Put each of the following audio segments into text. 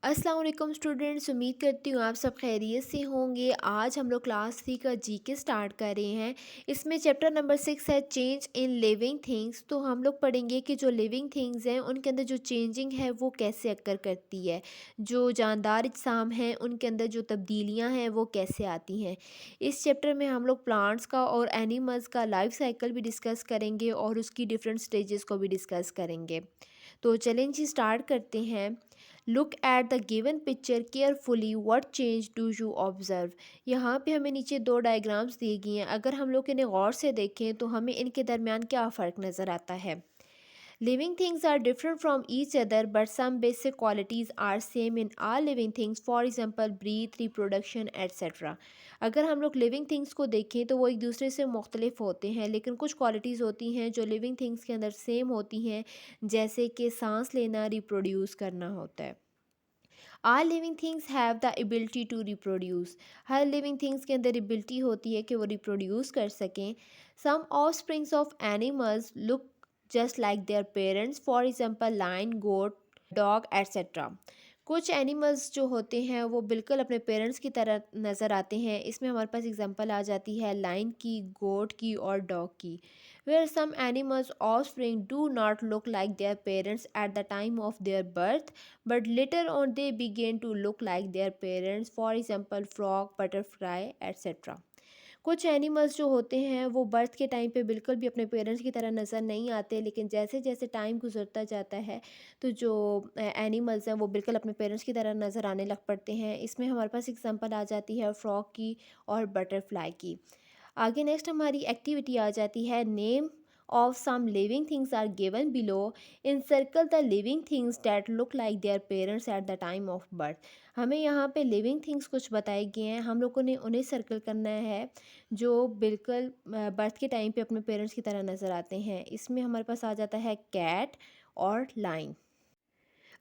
अस्सलाम वालेकुम स्टूडेंट्स, उम्मीद करती हूँ आप सब खैरियत से होंगे। आज हम लोग क्लास 3 का जीके स्टार्ट कर रहे हैं। इसमें चैप्टर नंबर 6 है चेंज इन लिविंग थिंग्स। तो हम लोग पढ़ेंगे कि जो लिविंग थिंग्स हैं उनके अंदर जो चेंजिंग है वो कैसे अक्कर करती है, जो जानदार अजसाम हैं उनके अंदर जो तब्दीलियाँ हैं वो कैसे आती हैं। इस चैप्टर में हम लोग प्लांट्स का और एनिमल्स का लाइफ साइकिल भी डिस्कस करेंगे और उसकी डिफरेंट स्टेजेस को भी डिस्कस करेंगे। तो चलें जी स्टार्ट करते हैं। Look at the given picture carefully, what change do you observe. यहाँ पे हमें नीचे दो डायग्राम्स दिए गए हैं। अगर हम लोग इन्हें गौर से देखें तो हमें इनके दरमियान क्या फ़र्क नज़र आता है। Living things are different from each other but some basic qualities are same in all living things, for example breathe, reproduction etcetera. अगर हम लोग लिविंग थिंग्स को देखें तो वो एक दूसरे से मुख्तलिफ होते हैं, लेकिन कुछ क्वालिटीज़ होती हैं जो लिविंग थिंग्स के अंदर सेम होती हैं, जैसे कि सांस लेना, रिप्रोड्यूस करना होता है। All living things have the ability to reproduce. हर लिविंग थिंग्स के अंदर एबिलिटी होती है कि वो रिप्रोड्यूस कर सकें। Some offsprings of animals look just like their parents, for example lion, goat, dog etcetera. कुछ एनिमल्स जो होते हैं वो बिल्कुल अपने पेरेंट्स की तरह नज़र आते हैं। इसमें हमारे पास एग्जांपल आ जाती है लाइन की, गोट की और डॉग की। Where some animals' offspring do not look like their parents at the time of their birth, but later on they begin to look like their parents, for example frog, butterfly, etc. कुछ animals जो होते हैं वो birth के time पे बिल्कुल भी अपने पेरेंट्स की तरह नज़र नहीं आते, लेकिन जैसे जैसे टाइम गुजरता जाता है तो जो एनिमल्स हैं वो बिल्कुल अपने पेरेंट्स की तरह नज़र आने लग पड़ते हैं। इसमें हमारे पास एग्जांपल आ जाती है फ्रॉग की और बटरफ्लाई की। आगे नेक्स्ट हमारी एक्टिविटी आ जाती है name of some living things are given below, encircle the living things that look like their parents at the time of birth. हमें यहाँ पे लिविंग थिंग्स कुछ बताए गए हैं, हम लोगों ने उन्हें सर्कल करना है जो बिल्कुल बर्थ के टाइम पे अपने पेरेंट्स की तरह नज़र आते हैं। इसमें हमारे पास आ जाता है कैट और लाइन।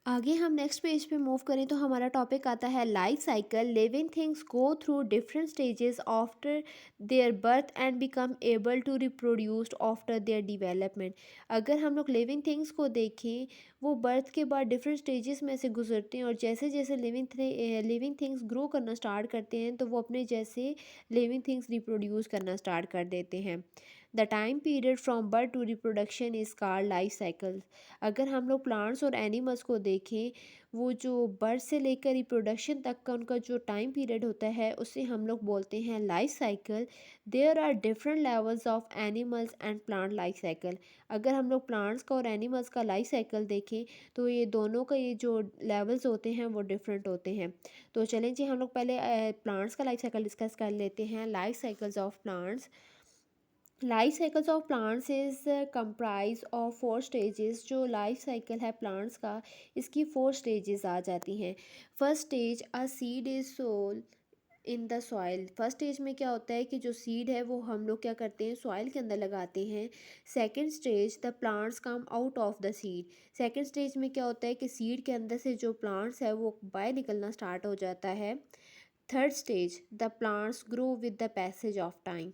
आगे हम नेक्स्ट पेज पे मूव करें तो हमारा टॉपिक आता है life cycle. Living things go through different stages after their birth and become able to reproduced after their development. अगर हम लोग लिविंग थिंग्स को देखें, वो बर्थ के बाद डिफरेंट स्टेजेस में से गुजरते हैं और जैसे जैसे लिविंग थिंग्स ग्रो करना स्टार्ट करते हैं तो वो अपने जैसे लिविंग थिंग्स रिप्रोड्यूस करना स्टार्ट कर देते हैं। The time period from birth to reproduction is called life cycle. अगर हम लोग प्लांट्स और एनिमल्स को देखें, वो जो बर्थ से लेकर रिप्रोडक्शन तक का उनका जो टाइम पीरियड होता है उसे हम लोग बोलते हैं life cycle. There are different levels of animals and plant life cycle. अगर हम लोग प्लांट्स का और एनिमल्स का लाइफ साइकिल देखें तो ये दोनों का ये जो लेवल्स होते हैं वो डिफरेंट होते हैं। तो चलें जी हम लोग पहले प्लांट्स का लाइफ साइकिल डिस्कस कर लेते हैं। Life cycles of plants. Life cycles of plants is comprise of four stages. जो लाइफ साइकिल है प्लांट्स का, इसकी फोर स्टेजेस आ जाती हैं। First stage, a seed is sown in the soil. First stage में क्या होता है कि जो सीड है वो हम लोग क्या करते हैं, सॉइल के अंदर लगाते हैं। Second stage, the plants come out of the seed. Second stage में क्या होता है कि सीड के अंदर से जो प्लांट्स है वो बाहर निकलना स्टार्ट हो जाता है। Third stage, the plants grow with the passage of time.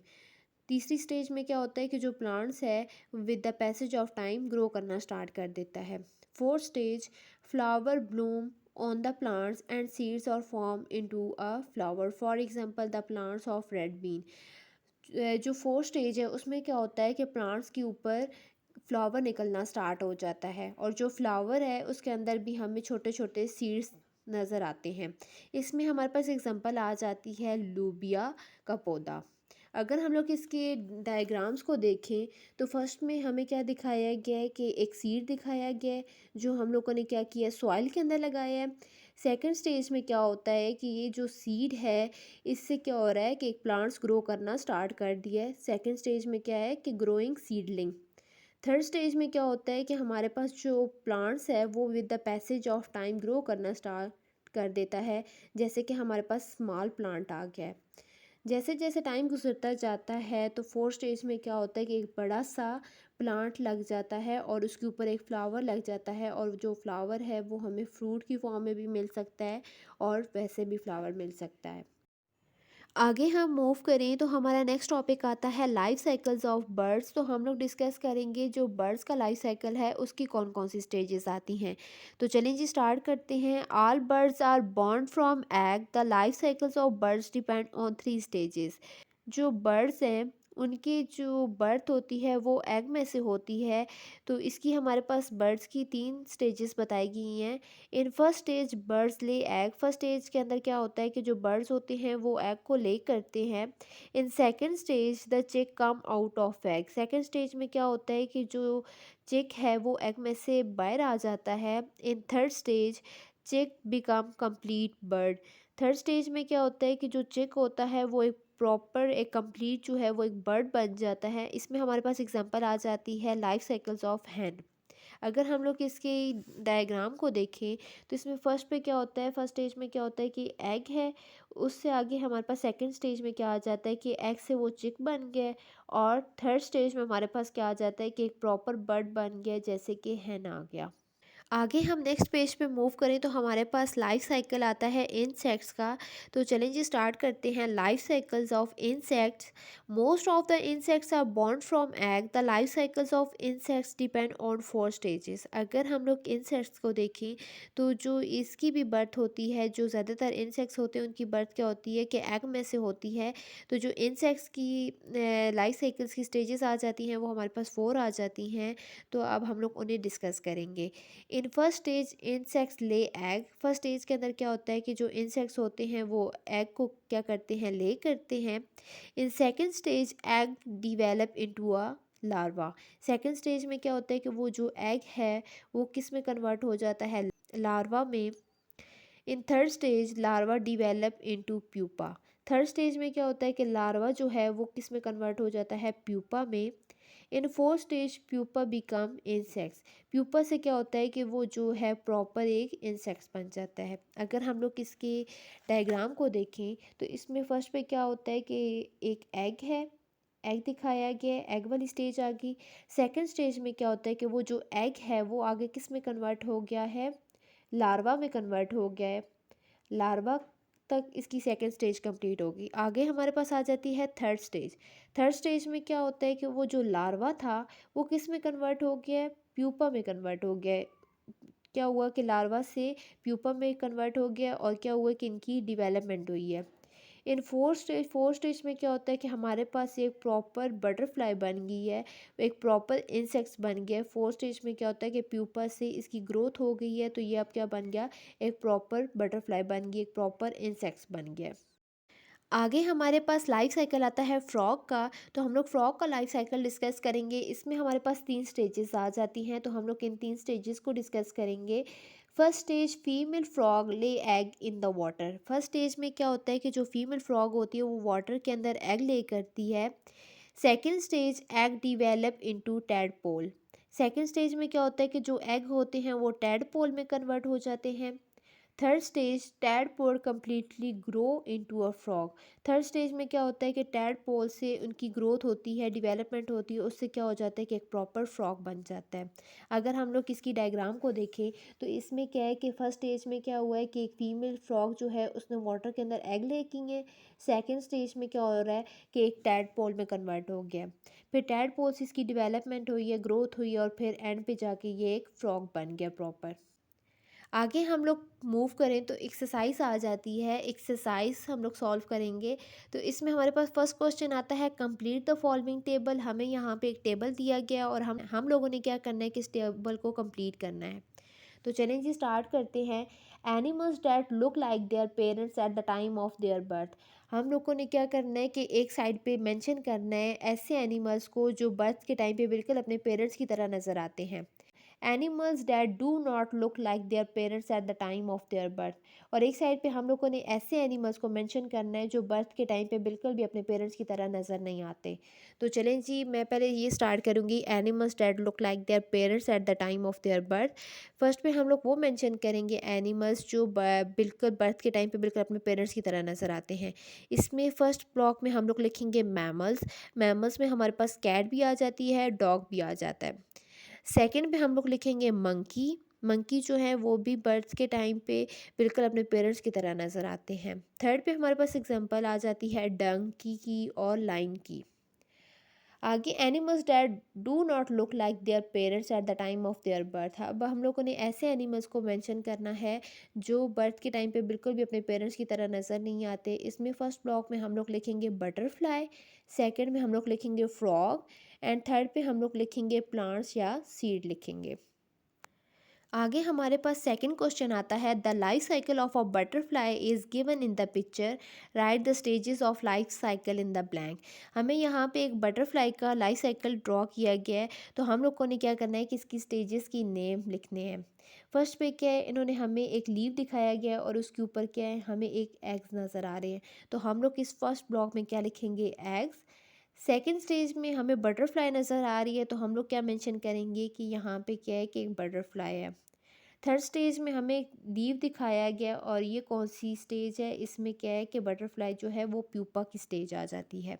तीसरी स्टेज में क्या होता है कि जो प्लांट्स है with the passage of time grow करना स्टार्ट कर देता है। Fourth stage, flower bloom on the plants and seeds are form into a flower, for example the plants of red bean. जो फोर्थ स्टेज है उसमें क्या होता है कि प्लांट्स के ऊपर फ्लावर निकलना स्टार्ट हो जाता है और जो फ्लावर है उसके अंदर भी हमें छोटे छोटे सीड्स नज़र आते हैं। इसमें हमारे पास एग्जांपल आ जाती है लूबिया का पौधा। अगर हम लोग इसके डायग्राम्स को देखें तो फर्स्ट में हमें क्या दिखाया गया है कि एक सीड दिखाया गया है जो हम लोगों ने क्या किया, सॉइल के अंदर लगाया है। सेकंड स्टेज में क्या होता है कि ये जो सीड है इससे क्या हो रहा है कि एक प्लांट्स ग्रो करना स्टार्ट कर दिया है। सेकंड स्टेज में क्या है कि ग्रोइंग सीडलिंग। थर्ड स्टेज में क्या होता है कि हमारे पास जो प्लांट्स है वो with the passage of time grow करना स्टार्ट कर देता है, जैसे कि हमारे पास स्मॉल प्लांट आ गया है। जैसे जैसे टाइम गुजरता जाता है तो फोर्थ स्टेज में क्या होता है कि एक बड़ा सा प्लांट लग जाता है और उसके ऊपर एक फ्लावर लग जाता है और जो फ्लावर है वो हमें फ्रूट की फॉर्म में भी मिल सकता है और वैसे भी फ्लावर मिल सकता है। आगे हम मूव करें तो हमारा नेक्स्ट टॉपिक आता है लाइफ साइकिल्स ऑफ बर्ड्स। तो हम लोग डिस्कस करेंगे जो बर्ड्स का लाइफ साइकिल है उसकी कौन कौन सी स्टेजेस आती हैं। तो चलें जी स्टार्ट करते हैं। All birds are born from egg. The life cycles of birds depend on three stages. जो बर्ड्स हैं उनकी जो बर्थ होती है वो एग में से होती है। तो इसकी हमारे पास बर्ड्स की तीन स्टेजेस बताई गई हैं। इन फर्स्ट स्टेज बर्ड्स ले एग। फर्स्ट स्टेज के अंदर क्या होता है कि जो बर्ड्स होते हैं वो एग को ले करते हैं। इन सेकंड स्टेज द चिक come out of egg. Second stage में क्या होता है कि जो चिक है वो एग में से बाहर आ जाता है। इन थर्ड स्टेज चिक become complete bird. Third stage में क्या होता है कि जो चिक होता है वो एक प्रॉपर एक कंप्लीट जो है वो एक बर्ड बन जाता है। इसमें हमारे पास एग्जांपल आ जाती है लाइफ साइकिल्स ऑफ हैन। अगर हम लोग इसके डायग्राम को देखें तो इसमें फर्स्ट पे क्या होता है, फर्स्ट स्टेज में क्या होता है कि एग है। उससे आगे हमारे पास सेकंड स्टेज में क्या आ जाता है कि एग से वो चिक बन गया। और थर्ड स्टेज में हमारे पास क्या आ जाता है कि एक प्रॉपर बर्ड बन गया जैसे कि हैन आ गया। आगे हम नेक्स्ट पेज पे मूव करें तो हमारे पास लाइफ साइकिल आता है इंसेक्ट्स का। तो चलें जी स्टार्ट करते हैं। Life cycles of insects. Most of the insects are born from egg. The life cycles of insects depend on four stages. अगर हम लोग इंसेक्ट्स को देखें तो जो इसकी भी बर्थ होती है, जो ज़्यादातर इंसेक्ट्स होते हैं उनकी बर्थ क्या होती है कि एग में से होती है। तो जो इंसेक्ट्स की लाइफ साइकिल्स की स्टेजेस आ जाती हैं वो हमारे पास फोर आ जाती हैं। तो अब हम लोग उन्हें डिस्कस करेंगे। इन फर्स्ट स्टेज इंसेक्ट्स ले एग। फर्स्ट स्टेज के अंदर क्या होता है कि जो इंसेक्ट्स होते हैं वो एग को क्या करते हैं, ले करते हैं। In second stage egg develop into a larva. Second stage में क्या होता है कि वो जो एग है वो किस में कन्वर्ट हो जाता है, लार्वा में। In third stage larva develop into pupa. Third stage में क्या होता है कि लार्वा जो है वो किस में कन्वर्ट हो जाता है, प्यूपा में। In fourth stage pupa become insects. Pupa से क्या होता है कि वो जो है प्रॉपर एक इंसेक्ट्स बन जाता है। अगर हम लोग इसके डायग्राम को देखें तो इसमें फर्स्ट पे क्या होता है कि एक एग है, एग दिखाया गया है, एग वाली स्टेज आ गई। सेकंड स्टेज में क्या होता है कि वो जो एग है वो आगे किस में कन्वर्ट हो गया है, लार्वा में कन्वर्ट हो गया है। लार्वा तक इसकी सेकंड स्टेज कंप्लीट होगी। आगे हमारे पास आ जाती है थर्ड स्टेज। थर्ड स्टेज में क्या होता है कि वो जो लार्वा था वो किस में कन्वर्ट हो गया है, प्यूपा में कन्वर्ट हो गया है। क्या हुआ कि लार्वा से प्यूपा में कन्वर्ट हो गया और क्या हुआ कि इनकी डिवेलपमेंट हुई है। इन फोर्थ स्टेज में क्या होता है कि हमारे पास एक प्रॉपर बटरफ्लाई बन गई है, एक प्रॉपर इंसेक्ट्स बन गया है। फोर्थ स्टेज में क्या होता है कि प्यूपा से इसकी ग्रोथ हो गई है तो ये अब क्या बन गया, एक प्रॉपर बटरफ्लाई बन गई, एक प्रॉपर इंसेक्ट्स बन गया। आगे हमारे पास लाइफ साइकिल आता है फ्रॉग का। तो हम लोग फ्रॉग का लाइफ साइकिल डिस्कस करेंगे। इसमें हमारे पास तीन स्टेजेस आ जाती हैं तो हम लोग इन तीन स्टेजेस को डिस्कस करेंगे। फर्स्ट स्टेज फीमेल फ्रॉग ले egg in the water. First stage में क्या होता है कि जो फीमेल फ्रॉग होती है वो वाटर के अंदर एग ले करती है। Second stage egg develop into tadpole. Second stage में क्या होता है कि जो एग होते हैं वो टैडपोल में कन्वर्ट हो जाते हैं। Third stage tadpole completely grow into a frog. Third stage में क्या होता है कि टैडपोल से उनकी ग्रोथ होती है, डेवलपमेंट होती है, उससे क्या हो जाता है कि एक प्रॉपर फ्रॉग बन जाता है। अगर हम लोग इसकी डायग्राम को देखें तो इसमें क्या है कि फर्स्ट स्टेज में क्या हुआ है कि एक फीमेल फ्रॉग जो है उसने वाटर के अंदर एग ले की है। सेकेंड स्टेज में क्या हो रहा है कि एक टैडपोल में कन्वर्ट हो गया। फिर टैडपोल से इसकी डिवेलपमेंट हुई है, ग्रोथ हुई है और फिर एंड पे जाके ये एक फ्रॉग बन गया प्रॉपर। आगे हम लोग मूव करें तो एक्सरसाइज आ जाती है। एक्सरसाइज हम लोग सॉल्व करेंगे। तो इसमें हमारे पास फर्स्ट क्वेश्चन आता है कंप्लीट द फॉलोइंग टेबल। हमें यहाँ पे एक टेबल दिया गया और हम लोगों ने क्या करना है कि इस टेबल को कंप्लीट करना है। तो चलें जी स्टार्ट करते हैं। Animals that look like their parents at the time of their birth. हम लोगों ने क्या करना है कि एक साइड पे मेंशन करना है ऐसे एनिमल्स को जो बर्थ के टाइम पे बिल्कुल अपने पेरेंट्स की तरह नज़र आते हैं। Animals that do not look like their parents at the time of their birth. और एक साइड पे हम लोगों ने ऐसे एनिमल्स को मेंशन करना है जो बर्थ के टाइम पे बिल्कुल भी अपने पेरेंट्स की तरह नज़र नहीं आते। तो चलें जी मैं पहले ये स्टार्ट करूँगी। Animals that look like their parents at the time of their birth. First पे हम लोग वो मेंशन करेंगे एनिमल्स जो बिल्कुल बर्थ के टाइम पे बिल्कुल अपने पेरेंट्स की तरह नज़र आते हैं। इसमें फर्स्ट ब्लॉक में हम लोग लिखेंगे मैमल्स। मैमल्स में हमारे पास कैट भी आ जाती है, डॉग भी आ जाता है। सेकंड पे हम लोग लिखेंगे मंकी। मंकी जो है वो भी बर्ड्स के टाइम पे बिल्कुल अपने पेरेंट्स की तरह नज़र आते हैं। थर्ड पे हमारे पास एग्जांपल आ जाती है डंकी की और लाइन की। आगे animals that do not look like their parents at the time of their birth. अब हम लोगों ने ऐसे एनिमल्स को मेंशन करना है जो बर्थ के टाइम पे बिल्कुल भी अपने पेरेंट्स की तरह नज़र नहीं आते। इसमें फर्स्ट ब्लॉक में हम लोग लिखेंगे बटरफ्लाई, सेकंड में हम लोग लिखेंगे फ्रॉग एंड थर्ड पे हम लोग लिखेंगे प्लांट्स या सीड लिखेंगे। आगे हमारे पास सेकंड क्वेश्चन आता है the life cycle of a butterfly is given in the picture, right the stages of life cycle in the blank. हमें यहाँ पे एक बटरफ्लाई का लाइफ साइकिल ड्रॉ किया गया है, तो हम लोग को ने क्या करना है कि इसकी स्टेजेस की नेम लिखने हैं। फर्स्ट पे क्या है, इन्होंने हमें एक लीव दिखाया गया है और उसके ऊपर क्या है, हमें एक एग्स नज़र आ रहे हैं। तो हम लोग इस फर्स्ट ब्लॉक में क्या लिखेंगे, एग्स। सेकेंड स्टेज में हमें बटरफ्लाई नज़र आ रही है, तो हम लोग क्या मेंशन करेंगे कि यहाँ पे क्या है कि एक बटरफ्लाई है। थर्ड स्टेज में हमें लीव दिखाया गया और ये कौन सी स्टेज है, इसमें क्या है कि बटरफ्लाई जो है वो प्यूपा की स्टेज आ जाती है।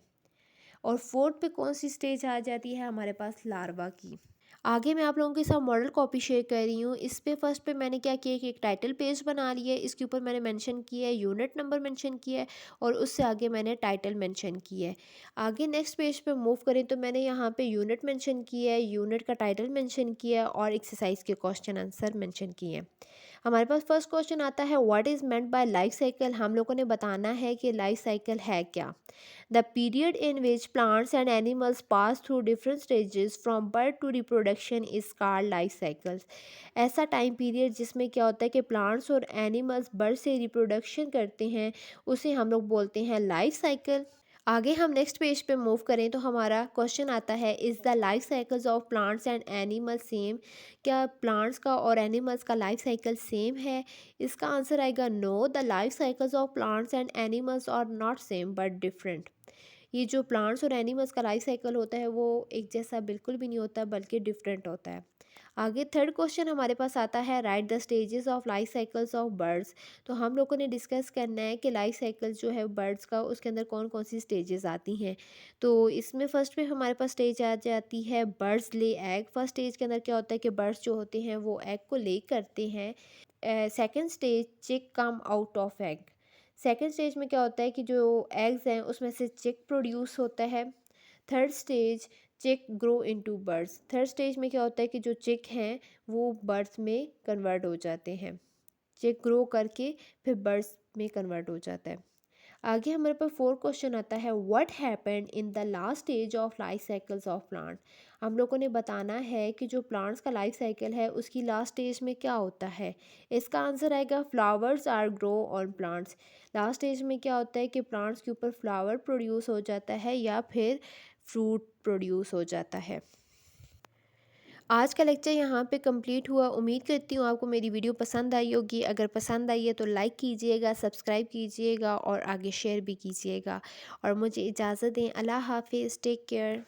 और फोर्थ पे कौन सी स्टेज आ जाती है, हमारे पास लार्वा की। आगे मैं आप लोगों के साथ मॉडल कॉपी शेयर कर रही हूँ। इस पे फर्स्ट पे मैंने क्या किया कि एक टाइटल पेज बना लिया है, इसके ऊपर मैंने मेंशन किया है, यूनिट नंबर मेंशन किया है और उससे आगे मैंने टाइटल मेंशन किया है। आगे नेक्स्ट पेज पे मूव करें तो मैंने यहाँ पे यूनिट मेंशन किया है, यूनिट का टाइटल मेंशन किया है और एक्सरसाइज के क्वेश्चन आंसर मेंशन किए हैं। हमारे पास फर्स्ट क्वेश्चन आता है what is meant by life cycle. हम लोगों ने बताना है कि लाइफ साइकिल है क्या। The period in which plants and animals pass through different stages from birth to reproduction is called life cycles. ऐसा टाइम पीरियड जिसमें क्या होता है कि प्लांट्स और एनिमल्स बर्थ से रिप्रोडक्शन करते हैं, उसे हम लोग बोलते हैं लाइफ साइकिल। आगे हम नेक्स्ट पेज पे मूव करें तो हमारा क्वेश्चन आता है is the life cycles of plants and animals same. क्या प्लांट्स का और एनिमल्स का लाइफ साइकिल सेम है। इसका आंसर आएगा no, the life cycles of plants and animals are not same but different. ये जो प्लांट्स और एनिमल्स का लाइफ साइकिल होता है वो एक जैसा बिल्कुल भी नहीं होता बल्कि डिफरेंट होता है। आगे थर्ड क्वेश्चन हमारे पास आता है right the stages of life cycles of birds. तो हम लोगों ने डिस्कस करना है कि लाइफ साइकिल जो है बर्ड्स का उसके अंदर कौन कौन सी स्टेजेस आती हैं। तो इसमें फर्स्ट पे हमारे पास स्टेज आ जाती है बर्ड्स ले एग। फर्स्ट स्टेज के अंदर क्या होता है कि बर्ड्स जो होते हैं वो एग को ले करते हैं। सेकेंड स्टेज चिक come out of egg. Second stage में क्या होता है कि जो एग्स हैं उसमें से चिक प्रोड्यूस होता है। थर्ड स्टेज चिक grow into birds. Third stage में क्या होता है कि जो चिक हैं वो बर्ड्स में कन्वर्ट हो जाते हैं। चिक ग्रो करके फिर बर्ड्स में कन्वर्ट हो जाता है। आगे हमारे पास फोर्थ क्वेश्चन आता है what happened in the last stage of life cycles of plant. हम लोगों ने बताना है कि जो प्लांट्स का लाइफ साइकिल है उसकी लास्ट स्टेज में क्या होता है। इसका आंसर आएगा flowers are grow on plants. Last stage में क्या होता है कि प्लांट्स के ऊपर फ्लावर प्रोड्यूस हो जाता है या फिर फ्रूट प्रोड्यूस हो जाता है। आज का लेक्चर यहाँ पे कंप्लीट हुआ। उम्मीद करती हूँ आपको मेरी वीडियो पसंद आई होगी। अगर पसंद आई है तो लाइक कीजिएगा, सब्सक्राइब कीजिएगा और आगे शेयर भी कीजिएगा। और मुझे इजाज़त दें। अल्लाह हाफिज़, टेक केयर।